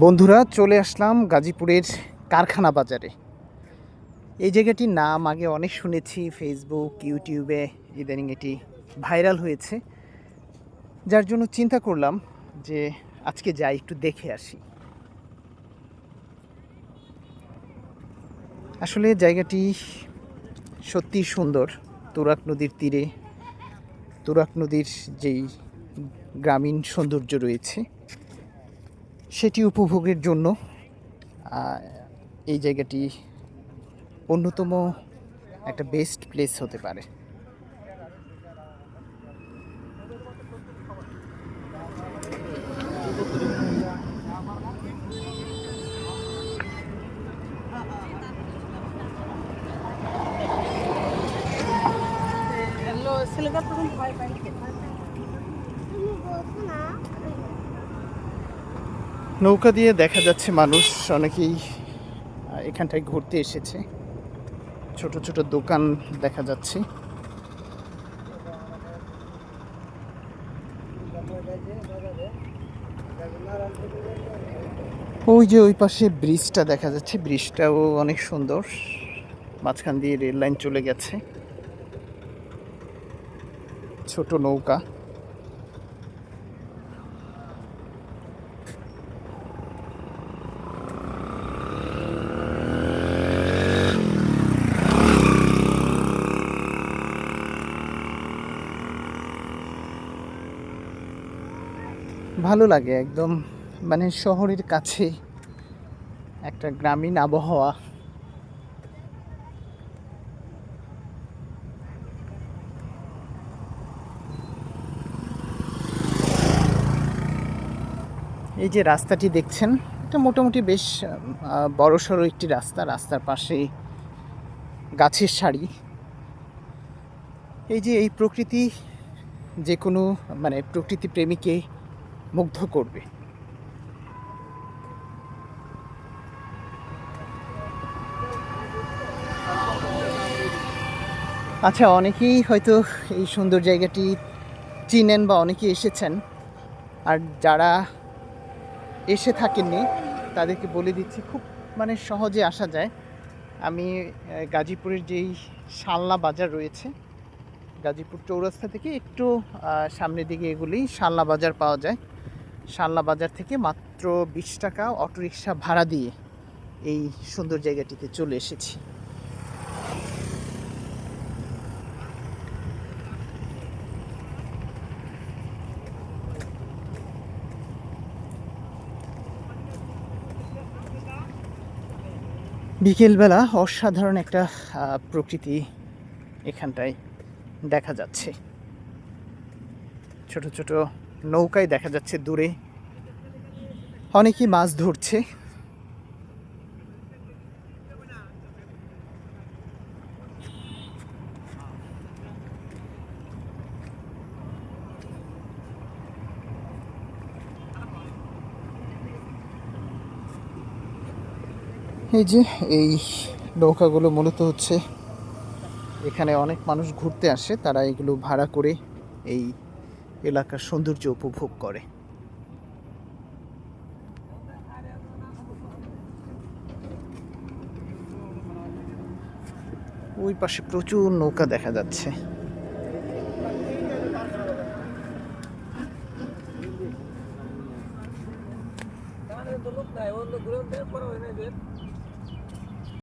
বন্ধুরা, চলে আসলাম গাজীপুরের কারখানা বাজারে। এই জায়গাটির নাম আগে অনেক শুনেছি, ফেসবুক ইউটিউবে ইদানিং এটি ভাইরাল হয়েছে, যার জন্য চিন্তা করলাম যে আজকে যাই একটু দেখে আসি। আসলে জায়গাটি সত্যি সুন্দর। তুরাগ নদীর তীরে, তুরাগ নদীর যেই গ্রামীণ সৌন্দর্য রয়েছে সেটি উপভোগের জন্য এই জায়গাটি অন্যতম একটা বেস্ট প্লেস হতে পারে। নৌকা দিয়ে দেখা যাচ্ছে মানুষ অনেকেই এখানটায় ঘুরতে এসেছে। ছোট ছোট দোকান দেখা যাচ্ছে। ওই যে ওই পাশে ব্রিজটা দেখা যাচ্ছে, ব্রিজটাও অনেক সুন্দর, মাঝখান দিয়ে রেল লাইন চলে গেছে। ছোট নৌকা, ভালো লাগে একদম, মানে শহরের কাছে একটা গ্রামীণ আবহাওয়া। এই যে রাস্তাটি দেখছেন, এটা মোটামুটি বেশ বড়সড় একটি রাস্তা। রাস্তার পাশে গাছের সারি। এই যে এই প্রকৃতি যে কোনো মানে প্রকৃতি প্রেমীকে মুগ্ধ করবে। আচ্ছা, অনেকেই হয়তো এই সুন্দর জায়গাটি চিনেন বা অনেকেই এসেছেন, আর যারা এসে থাকেননি তাদেরকে বলে দিচ্ছি, খুব মানে সহজে আসা যায়। আমি গাজীপুরের যেই শালনা বাজার রয়েছে, গাজীপুর চৌরাস্তা থেকে একটু সামনের দিকে এগুলি শালনা বাজার পাওয়া যায়। শালনা বাজার থেকে মাত্র 20 টাকা অটোরিকশা ভাড়া দিয়ে এই সুন্দর জায়গাটিতে চলে এসেছি। বিকেলবেলা অসাধারণ একটা প্রকৃতি এখানটায় দেখা যাচ্ছে। ছোট ছোট নৌকায় দেখা যাচ্ছে দূরে, অনেকেই মাছ ধরছে। এই যে এই নৌকাগুলো মূলত হচ্ছে, এখানে অনেক মানুষ ঘুরতে আসে, তারা এগুলো ভাড়া করে এই এলাকার সৌন্দর্য উপভোগ করে। ওই পাশে প্রচুর নৌকা দেখা যাচ্ছে।